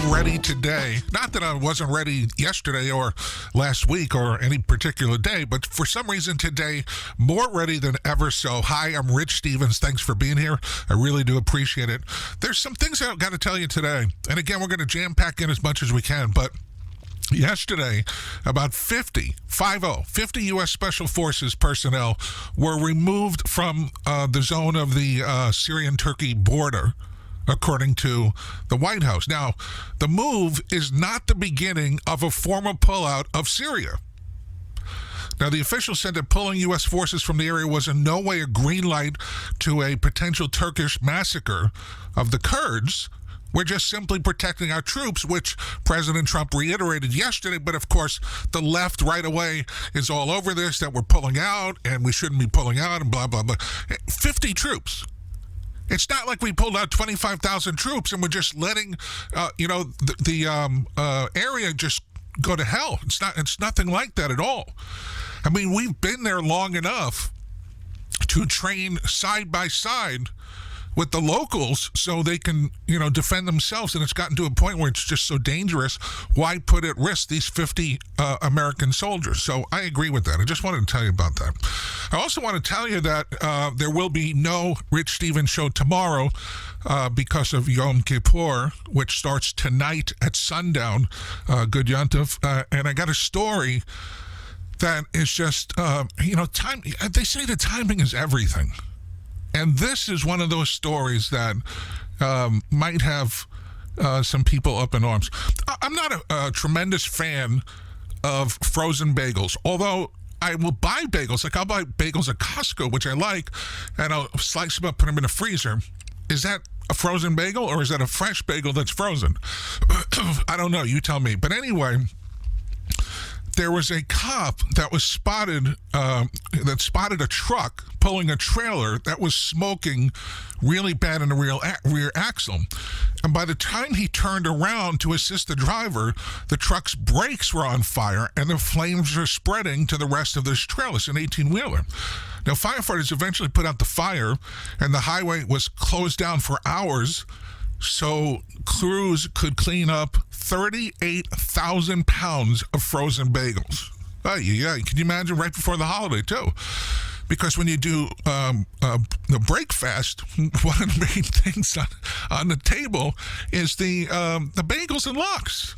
ready today. Not that I wasn't ready yesterday or last week or any particular day, but for some reason today, more ready than ever. So, hi, I'm Rich Stevens. Thanks for being here. I really do appreciate it. There's some things I've got to tell you today. And again, we're going to jam pack in as much as we can, but yesterday, about 50 U.S. Special Forces personnel were removed from the zone of the Syrian-Turkey border, according to the White House. Now, the move is not the beginning of a formal pullout of Syria. Now, the officials said that pulling U.S. forces from the area was in no way a green light to a potential Turkish massacre of the Kurds. We're just simply protecting our troops, which President Trump reiterated yesterday. But of course, the left right away is all over this, that we're pulling out and we shouldn't be pulling out and blah, blah, blah. 50 troops. It's not like we pulled out 25,000 troops and we're just letting, the area just go to hell. It's nothing like that at all. I mean, we've been there long enough to train side by side with the locals so they can, defend themselves. And it's gotten to a point where it's just so dangerous. Why put at risk these 50 American soldiers? So I agree with that. I just wanted to tell you about that. I also want to tell you that there will be no Rich Stevens show tomorrow because of Yom Kippur, which starts tonight at sundown. Good Yontif. And I got a story that is just, time. They say the timing is everything. And this is one of those stories that might have some people up in arms. I'm not a tremendous fan of frozen bagels, although I will buy bagels. Like, I'll buy bagels at Costco, which I like, and I'll slice them up, put them in a freezer. Is that a frozen bagel, or is that a fresh bagel that's frozen? I don't know. You tell me. But anyway, there was a cop that was spotted a truck pulling a trailer that was smoking really bad in the rear axle. And by the time he turned around to assist the driver, the truck's brakes were on fire and the flames were spreading to the rest of this trailer. It's an 18-wheeler. Now, firefighters eventually put out the fire, and the highway was closed down for hours so crews could clean up 38,000 pounds of frozen bagels. Yeah. Can you imagine, right before the holiday, too? Because when you do the break fast, one of the main things on the table is the bagels and lox.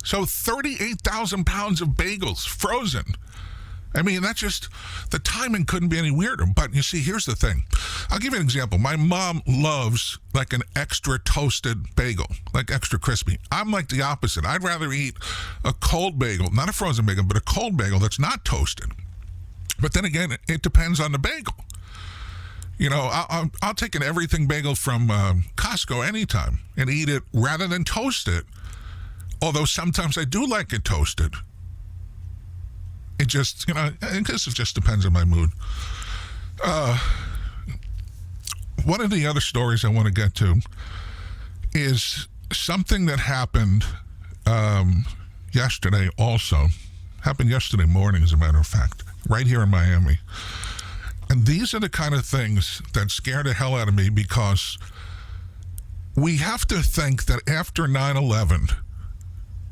So 38,000 pounds of bagels frozen. I mean, that's just, the timing couldn't be any weirder. But you see, here's the thing. I'll give you an example. My mom loves like an extra toasted bagel, like extra crispy. I'm like the opposite. I'd rather eat a cold bagel, not a frozen bagel, but a cold bagel that's not toasted. But then again, it depends on the bagel. I'll take an everything bagel from Costco anytime and eat it rather than toast it. Although sometimes I do like it toasted. It just, I guess it just depends on my mood. One of the other stories I want to get to is something that happened yesterday also. Happened yesterday morning, as a matter of fact, right here in Miami. And these are the kind of things that scare the hell out of me, because we have to think that after 9/11,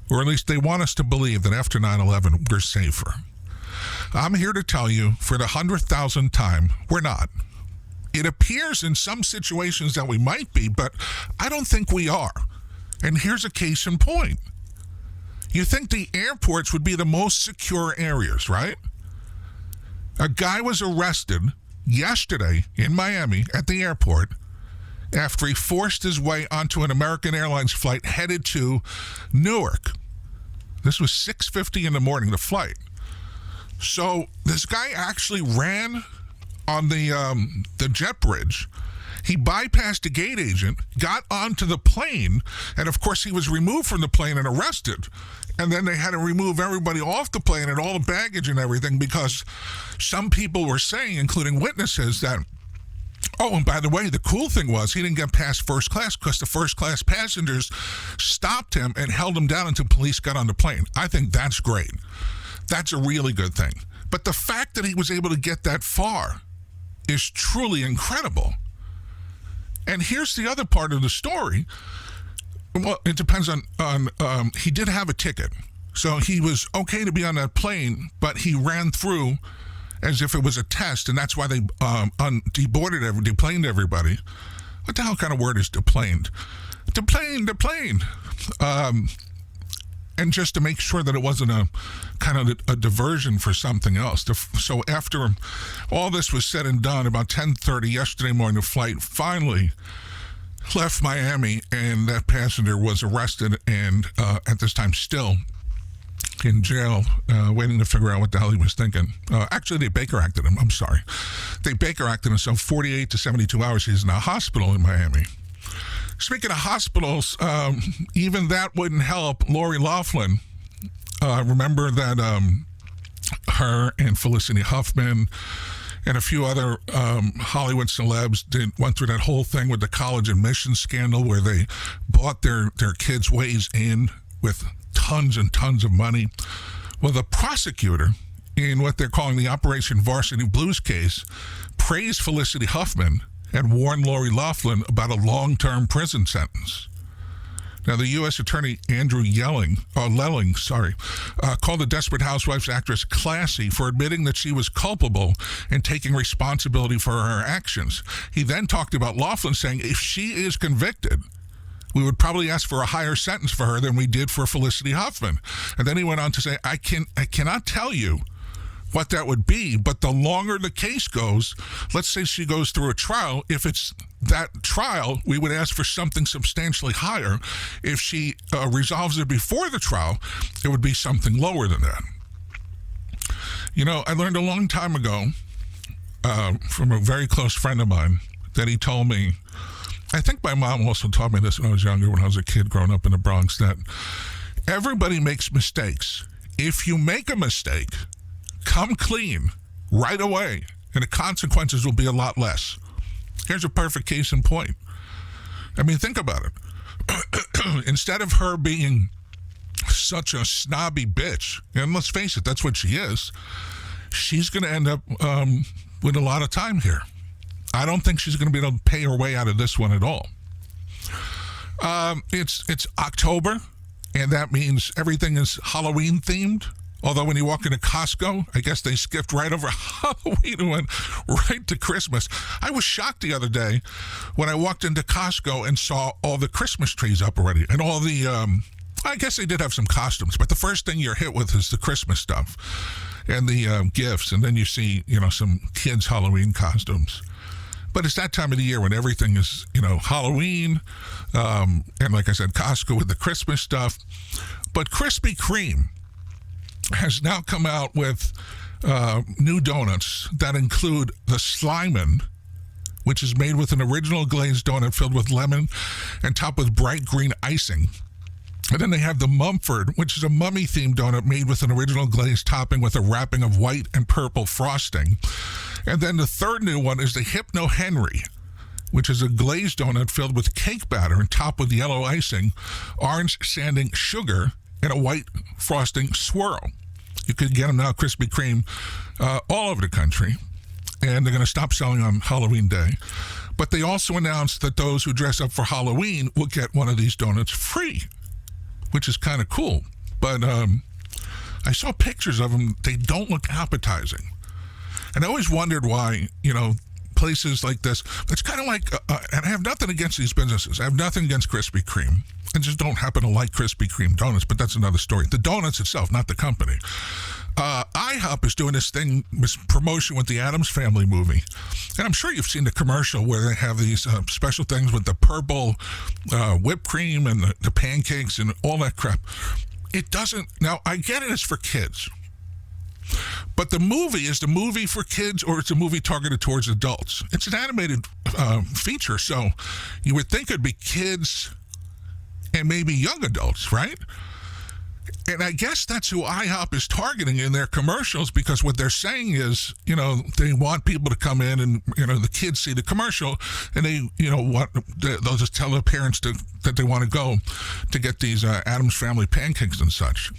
or at least they want us to believe that after 9/11, we're safer. I'm here to tell you, for the 100,000th time, we're not. It appears in some situations that we might be, but I don't think we are. And here's a case in point. You think the airports would be the most secure areas, right? A guy was arrested yesterday in Miami at the airport after he forced his way onto an American Airlines flight headed to Newark. This was 6:50 in the morning, the flight. So this guy actually ran on the jet bridge. He bypassed a gate agent, got onto the plane, and of course he was removed from the plane and arrested. And then they had to remove everybody off the plane and all the baggage and everything, because some people were saying, including witnesses, that, oh, and by the way, the cool thing was he didn't get past first class because the first class passengers stopped him and held him down until police got on the plane. I think that's great. That's a really good thing. But the fact that he was able to get that far is truly incredible. And here's the other part of the story. Well, it depends on he did have a ticket. So he was okay to be on that plane, but he ran through as if it was a test, and that's why they deplaned everybody. What the hell kind of word is deplaned? Deplaned. And just to make sure that it wasn't a kind of a diversion for something else. So after all this was said and done, about 10:30 yesterday morning, the flight finally left Miami, and that passenger was arrested and at this time still in jail, waiting to figure out what the hell he was thinking. Actually, they Baker Acted him. I'm sorry. They Baker Acted him, so 48 to 72 hours he's in a hospital in Miami. Speaking of hospitals, even that wouldn't help Lori Loughlin. Remember that her and Felicity Huffman and a few other Hollywood celebs went through that whole thing with the college admissions scandal where they bought their kids' ways in with tons and tons of money. Well, the prosecutor in what they're calling the Operation Varsity Blues case praised Felicity Huffman and warned Lori Loughlin about a long-term prison sentence. Now, the U.S. Attorney Andrew Lelling, called the Desperate Housewives actress classy for admitting that she was culpable and taking responsibility for her actions. He then talked about Loughlin, saying if she is convicted, we would probably ask for a higher sentence for her than we did for Felicity Huffman. And then he went on to say, I cannot tell you what that would be, but the longer the case goes, let's say she goes through a trial, if it's that trial, we would ask for something substantially higher. If she resolves it before the trial, it would be something lower than that. You know, I learned a long time ago from a very close friend of mine that he told me, I think my mom also taught me this when I was younger, when I was a kid growing up in the Bronx, that everybody makes mistakes. If you make a mistake, come clean right away, and the consequences will be a lot less. Here's a perfect case in point. I mean, think about it. Instead of her being such a snobby bitch, and let's face it, that's what she is, she's going to end up with a lot of time here. I don't think she's going to be able to pay her way out of this one at all. It's October, and that means everything is Halloween themed. Although when you walk into Costco, I guess they skipped right over Halloween and went right to Christmas. I was shocked the other day when I walked into Costco and saw all the Christmas trees up already. And all the, I guess they did have some costumes, but the first thing you're hit with is the Christmas stuff and the gifts. And then you see, some kids' Halloween costumes. But it's that time of the year when everything is, Halloween. And like I said, Costco with the Christmas stuff. But Krispy Kreme has now come out with new donuts that include the Slimin', which is made with an original glazed donut filled with lemon and topped with bright green icing. And then they have the Mumford, which is a mummy-themed donut made with an original glazed topping with a wrapping of white and purple frosting. And then the third new one is the Hypno Henry, which is a glazed donut filled with cake batter and topped with yellow icing, orange sanding sugar, and a white frosting swirl. You could get them now at Krispy Kreme all over the country, and they're going to stop selling on Halloween Day. But they also announced that those who dress up for Halloween will get one of these donuts free, which is kind of cool. But I saw pictures of them. They don't look appetizing. And I always wondered why, places like this, it's kind of like, and I have nothing against these businesses. I have nothing against Krispy Kreme. I just don't happen to like Krispy Kreme donuts, but that's another story. The donuts itself, not the company. IHOP is doing this promotion with the Addams Family movie. And I'm sure you've seen the commercial where they have these special things with the purple whipped cream and the pancakes and all that crap. It doesn't, now I get it, it's for kids. But the movie is the movie for kids or it's a movie targeted towards adults. It's an animated feature, so you would think it'd be kids and maybe young adults, right? And I guess that's who IHOP is targeting in their commercials, because what they're saying is, they want people to come in and, the kids see the commercial and they, they'll just tell their parents that they want to go to get these Addams Family pancakes and such.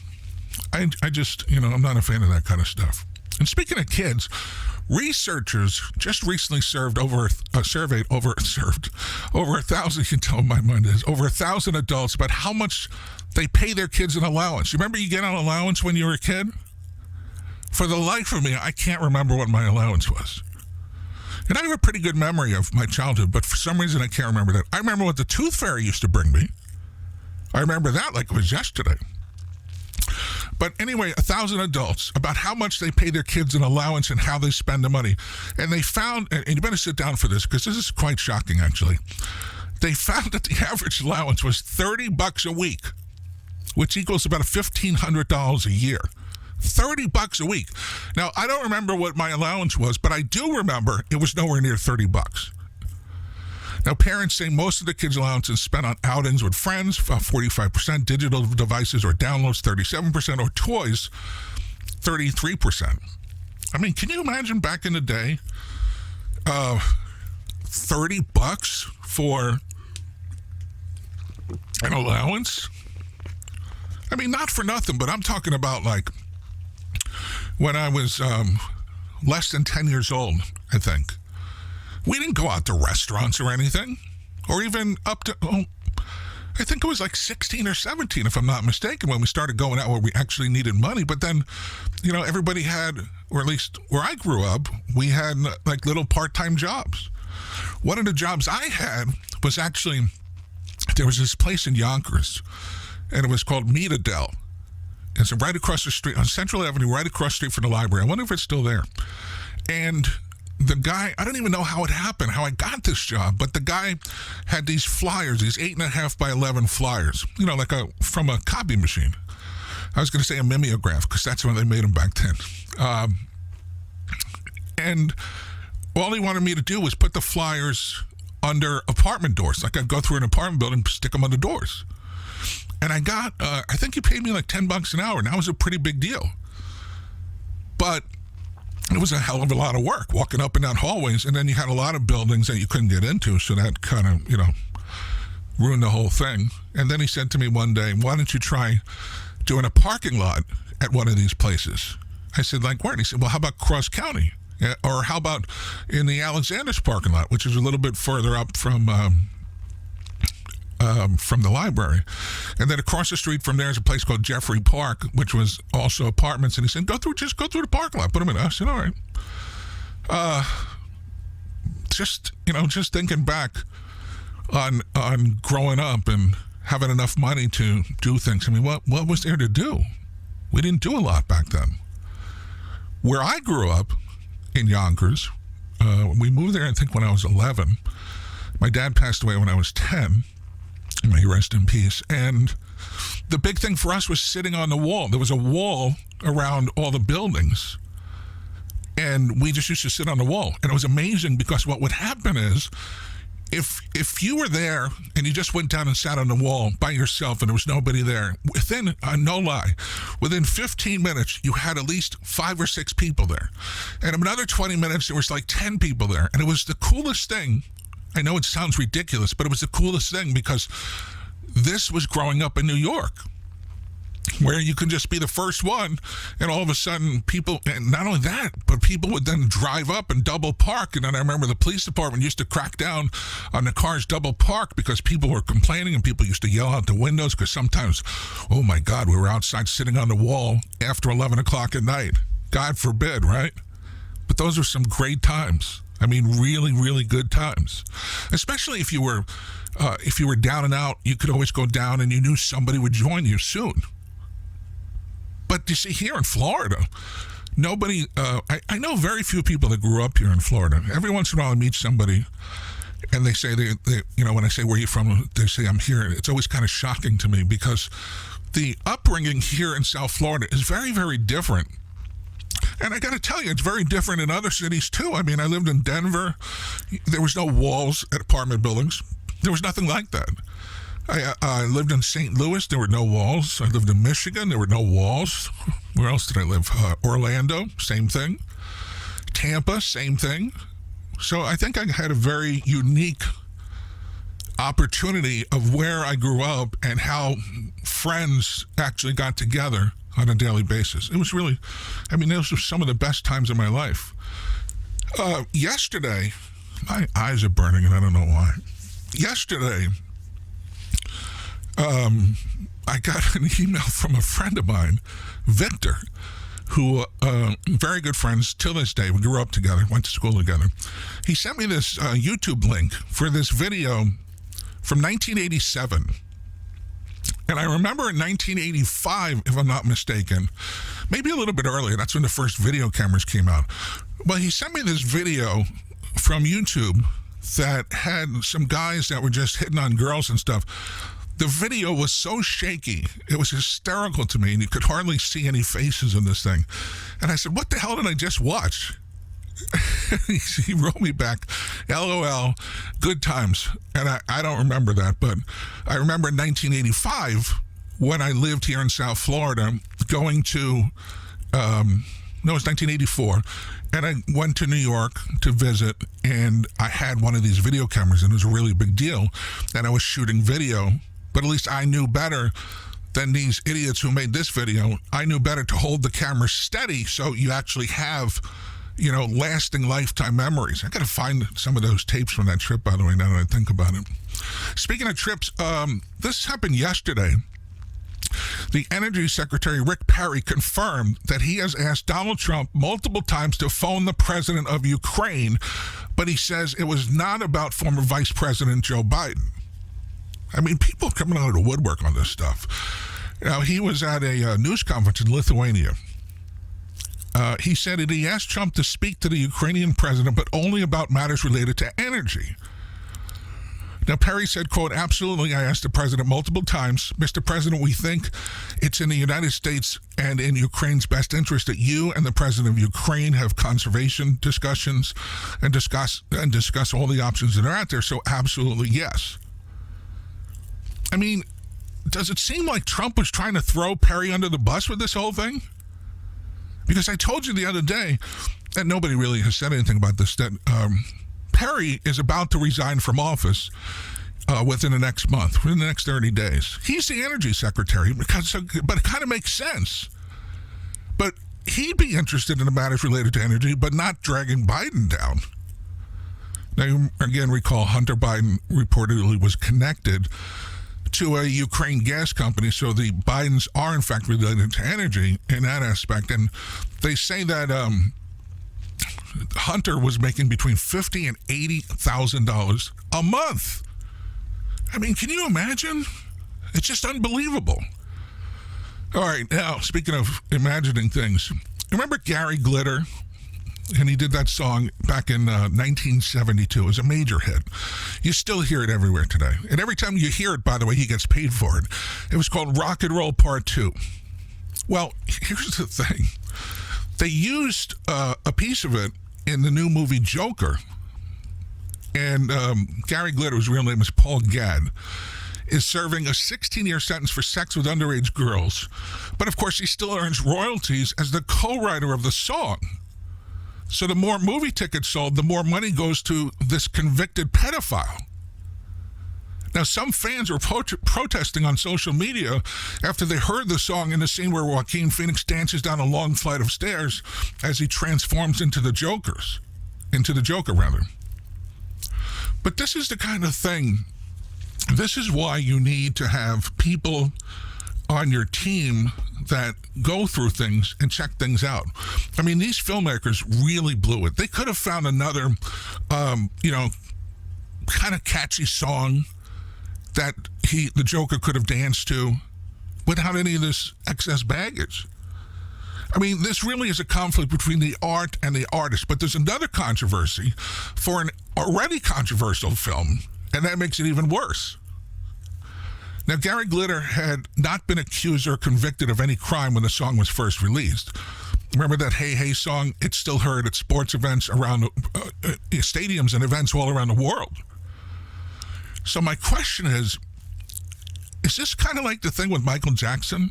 I just, I'm not a fan of that kind of stuff. And speaking of kids, Researchers just recently surveyed over 1,000. You can tell my mind is over 1,000 adults about how much they pay their kids in allowance. You remember you get an allowance when you were a kid? For the life of me, I can't remember what my allowance was. And I have a pretty good memory of my childhood, but for some reason I can't remember that. I remember what the tooth fairy used to bring me. I remember that like it was yesterday. But anyway, 1,000 adults about how much they pay their kids in allowance and how they spend the money. And they found, and you better sit down for this because this is quite shocking actually. They found that the average allowance was $30 a week, which equals about $1,500 a year. $30 a week. Now, I don't remember what my allowance was, but I do remember it was nowhere near $30. Now, parents say most of the kids' allowance is spent on outings with friends, 45%, digital devices or downloads, 37%, or toys, 33%. I mean, can you imagine back in the day, $30 for an allowance? I mean, not for nothing, but I'm talking about like when I was less than 10 years old, I think. We didn't go out to restaurants or anything, or even up to, I think it was like 16 or 17, if I'm not mistaken, when we started going out where we actually needed money. But then, everybody had, or at least where I grew up, we had like little part-time jobs. One of the jobs I had was actually, there was this place in Yonkers, and it was called Meet Adele. It's right across the street, on Central Avenue, right across the street from the library. I wonder if it's still there. And the guy, I don't even know how it happened, how I got this job, but the guy had these flyers, these 8.5 by 11 flyers, like from a copy machine. I was going to say a mimeograph because that's when they made them back then. And all he wanted me to do was put the flyers under apartment doors. Like I'd go through an apartment building, stick them on the doors. And I got, I think he paid me like $10 an hour. And that was a pretty big deal. But it was a hell of a lot of work walking up and down hallways, and then you had a lot of buildings that you couldn't get into, so that kind of, ruined the whole thing. And then he said to me one day, why don't you try doing a parking lot at one of these places? I said, like where? And he said, well, how about Cross County? Or how about in the Alexander's parking lot, which is a little bit further up from the library. And then across the street from there is a place called Jeffrey Park, which was also apartments. And he said, just go through the parking lot, put them in. I said, all right. Just thinking back on growing up and having enough money to do things. I mean, what was there to do? We didn't do a lot back then. Where I grew up in Yonkers, we moved there, I think, when I was 11. My dad passed away when I was 10. May he rest in peace. And the big thing for us was sitting on the wall. There was a wall around all the buildings, and we just used to sit on the wall. And it was amazing because what would happen is if you were there and you just went down and sat on the wall by yourself and there was nobody there, within, no lie, within 15 minutes, you had at least 5 or 6 people there. And in another 20 minutes, there was like 10 people there. And it was the coolest thing. I know it sounds ridiculous, but it was the coolest thing because this was growing up in New York, where you could just be the first one, and all of a sudden people, and not only that, but people would then drive up and double park. And then I remember the police department used to crack down on the cars double park because people were complaining, and people used to yell out the windows because sometimes, oh my God, we were outside sitting on the wall after 11 o'clock at night. God forbid, right? But those were some great times. I mean, really, really good times. Especially if you were down and out, you could always go down and you knew somebody would join you soon. But you see, here in Florida, nobody, I know very few people that grew up here in Florida. Every once in a while I meet somebody and they say, they when I say, where are you from? They say, I'm here. It's always kind of shocking to me because the upbringing here in South Florida is very, very different. And I got to tell you, it's very different in other cities, too. I mean, I lived in Denver. There was no walls at apartment buildings. There was nothing like that. I lived in St. Louis. There were no walls. I lived in Michigan. There were no walls. Where else did I live? Orlando, same thing. Tampa, same thing. So I think I had a very unique opportunity of where I grew up and how friends actually got together on a daily basis. It was really, those were some of the best times of my life. Yesterday, my eyes are burning and I don't know why. Yesterday, I got an email from a friend of mine, Victor, who very good friends till this day. We grew up together, went to school together. He sent me this YouTube link for this video from 1987. And I remember in 1985, if I'm not mistaken, maybe a little bit earlier, that's when the first video cameras came out. Well, he sent me this video from YouTube that had some guys that were just hitting on girls and stuff. The video was so shaky, it was hysterical to me, and you could hardly see any faces in this thing. And I said, what the hell did I just watch? He wrote me back, LOL, good times. And I don't remember that, but I remember in 1985, when I lived here in South Florida, going to, no, it was 1984, and I went to New York to visit, and I had one of these video cameras, and it was a really big deal, and I was shooting video, but at least I knew better than these idiots who made this video. I knew better to hold the camera steady so you actually have, you know, lasting lifetime memories. I got to find some of those tapes from that trip, by the way, now that I think about it. Speaking of trips, this happened yesterday. The Energy Secretary, Rick Perry, confirmed that he has asked Donald Trump multiple times to phone the president of Ukraine, but he says it was not about former Vice President Joe Biden. I mean, people are coming out of the woodwork on this stuff. Now, he was at a news conference in Lithuania. He said that he asked Trump to speak to the Ukrainian president, but only about matters related to energy. Now, Perry said, quote, absolutely, I asked the president multiple times, Mr. President, we think it's in the United States and in Ukraine's best interest that you and the president of Ukraine have conservation discussions and discuss all the options that are out there. So absolutely, yes. I mean, does it seem like Trump was trying to throw Perry under the bus with this whole thing? Because I told you the other day, and nobody really has said anything about this, that Perry is about to resign from office within the next month, within the next 30 days. He's the energy secretary, but it kind of makes sense. But he'd be interested in the matters related to energy, but not dragging Biden down. Now, you again recall Hunter Biden reportedly was connected to a Ukraine gas company, so the Bidens are in fact related to energy in that aspect. And they say that Hunter was making between $50,000 and $80,000 a month. I mean, can you imagine? It's just unbelievable. All right, now, speaking of imagining things, remember Gary Glitter? And he did that song back in 1972. It was a major hit. You still hear it everywhere today. And every time you hear it, by the way, he gets paid for it. It was called Rock and Roll Part 2. Well, here's the thing. They used a piece of it in the new movie Joker. And Gary Glitter, whose real name is Paul Gadd, is serving a 16-year sentence for sex with underage girls. But, of course, he still earns royalties as the co-writer of the song. So the more movie tickets sold, the more money goes to this convicted pedophile. Now, some fans were protesting on social media after they heard the song in the scene where Joaquin Phoenix dances down a long flight of stairs as he transforms into the Joker, rather. But this is the kind of thing, this is why you need to have people on your team that go through things and check things out. I mean, these filmmakers really blew it. They could have found another, kind of catchy song that the Joker could have danced to without any of this excess baggage. I mean, this really is a conflict between the art and the artist, but there's another controversy for an already controversial film, and that makes it even worse. Now, Gary Glitter had not been accused or convicted of any crime when the song was first released. Remember that Hey Hey song? It's still heard at sports events around stadiums and events all around the world. So my question is this kind of like the thing with Michael Jackson?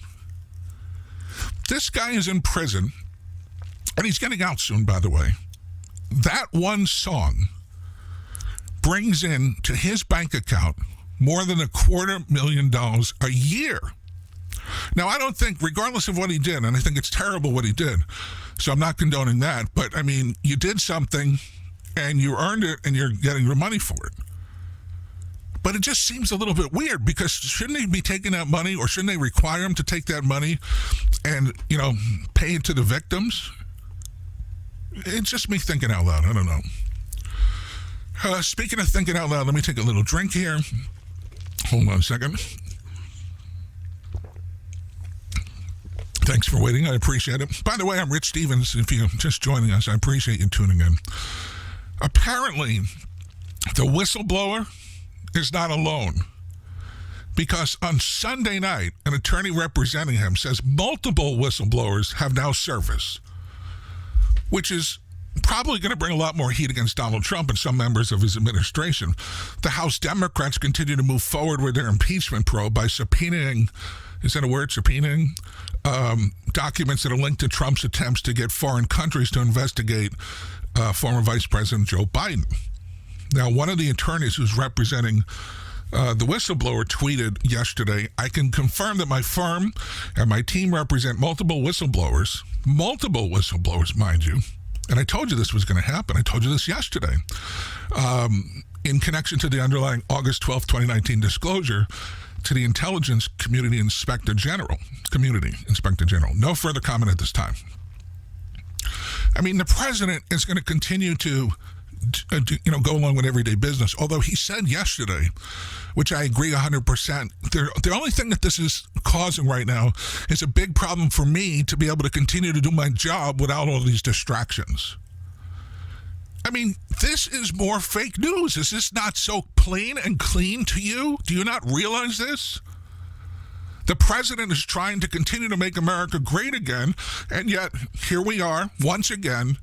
This guy is in prison, and he's getting out soon, by the way. That one song brings in to his bank account more than $250,000 a year. Now, I don't think, regardless of what he did, and I think it's terrible what he did, So I'm not condoning that. But, I mean, you did something and you earned it and you're getting your money for it. But it just seems a little bit weird because shouldn't they be taking that money, or shouldn't they require them to take that money and, pay it to the victims? It's just me thinking out loud. I don't know. Speaking of thinking out loud, let me take a little drink here. Hold on a second. Thanks for waiting. I appreciate it. By the way, I'm Rich Stevens. If you're just joining us, I appreciate you tuning in. Apparently, the whistleblower is not alone, because on Sunday night, an attorney representing him says multiple whistleblowers have now surfaced, which is probably going to bring a lot more heat against Donald Trump and some members of his administration. The House Democrats continue to move forward with their impeachment probe by subpoenaing, is that a word, subpoenaing? Documents that are linked to Trump's attempts to get foreign countries to investigate former Vice President Joe Biden. Now, one of the attorneys who's representing the whistleblower tweeted yesterday, "I can confirm that my firm and my team represent multiple whistleblowers, mind you." And I told you this was going to happen. I told you this yesterday. In connection to the underlying August 12, 2019 disclosure to the Intelligence Community Inspector General. No further comment at this time. I mean, the president is going to continue to go along with everyday business. Although he said yesterday, which I agree 100%, the only thing that this is causing right now is a big problem for me to be able to continue to do my job without all these distractions. I mean, this is more fake news. Is this not so plain and clean to you? Do you not realize this? The president is trying to continue to make America great again, and yet here we are once again.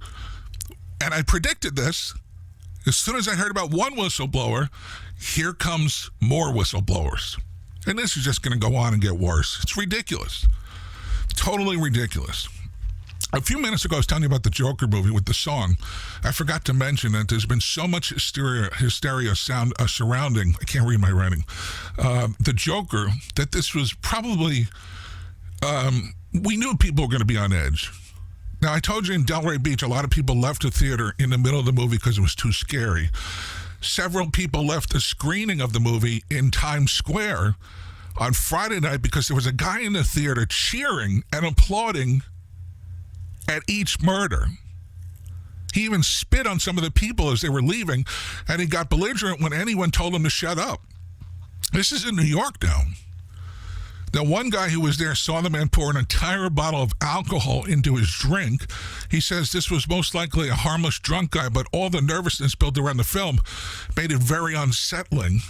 And I predicted this. As soon as I heard about one whistleblower, here comes more whistleblowers. And this is just going to go on and get worse. It's ridiculous. Totally ridiculous. A few minutes ago, I was telling you about the Joker movie with the song. I forgot to mention that there's been so much hysteria surrounding, I can't read my writing, the Joker, that this was probably, we knew people were going to be on edge. Now, I told you in Delray Beach, a lot of people left the theater in the middle of the movie because it was too scary. Several people left the screening of the movie in Times Square on Friday night because there was a guy in the theater cheering and applauding at each murder. He even spit on some of the people as they were leaving, and he got belligerent when anyone told him to shut up. This is in New York now. Now, one guy who was there saw the man pour an entire bottle of alcohol into his drink. He says this was most likely a harmless drunk guy, but all the nervousness built around the film made it very unsettling.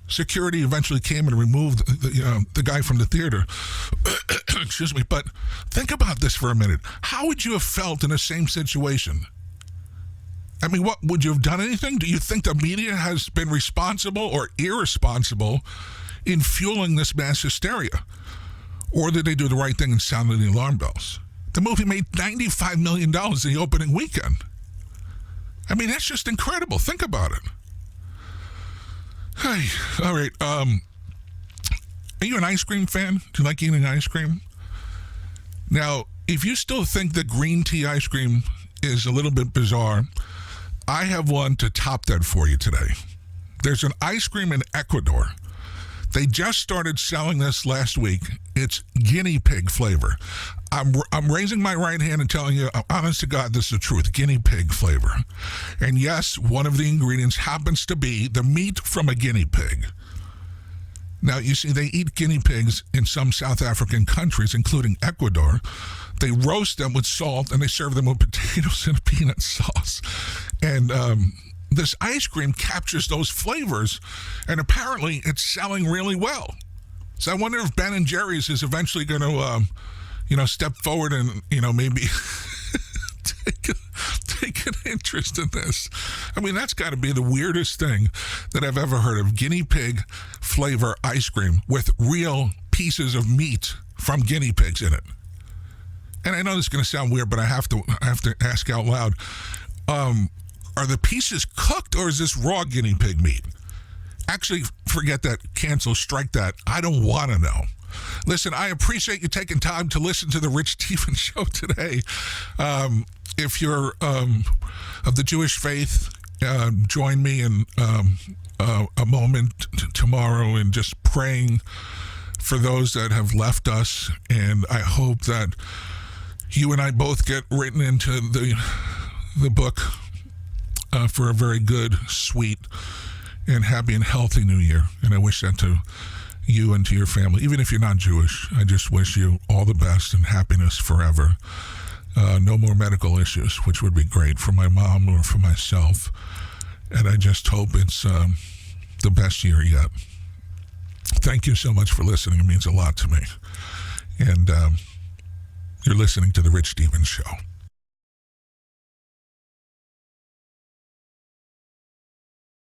Security eventually came and removed the guy from the theater. Excuse me. But think about this for a minute. How would you have felt in the same situation? I mean, what would you have done anything? Do you think the media has been responsible or irresponsible in fueling this mass hysteria? Or did they do the right thing and sound the alarm bells? The movie made $95 million in the opening weekend. I mean, that's just incredible. Think about it. Hey, all right. Are you an ice cream fan? Do you like eating ice cream? Now, if you still think that green tea ice cream is a little bit bizarre, I have one to top that for you today. There's an ice cream in Ecuador. They just started selling this last week. It's guinea pig flavor. I'm raising my right hand and telling you, honest to God, this is the truth, guinea pig flavor. And yes, one of the ingredients happens to be the meat from a guinea pig. Now, you see, they eat guinea pigs in some South African countries, including Ecuador. They roast them with salt, and they serve them with potatoes and peanut sauce. And this ice cream captures those flavors, and apparently it's selling really well. So I wonder if Ben & Jerry's is eventually going to, step forward and, maybe take an interest in this. I mean, that's got to be the weirdest thing that I've ever heard of. Guinea pig flavor ice cream with real pieces of meat from guinea pigs in it. And I know this is going to sound weird, but I have to ask out loud. Are the pieces cooked, or is this raw guinea pig meat? Actually, forget that. Cancel. Strike that. I don't want to know. Listen, I appreciate you taking time to listen to the Rich Stevens Show today. If you're of the Jewish faith, join me in a moment tomorrow in just praying for those that have left us. And I hope that you and I both get written into the book for a very good, sweet, and happy and healthy new year. And I wish that to you and to your family. Even if you're not Jewish, I just wish you all the best and happiness forever. No more medical issues, which would be great for my mom or for myself. And I just hope it's the best year yet. Thank you so much for listening. It means a lot to me. And you're listening to The Rich Stevens Show.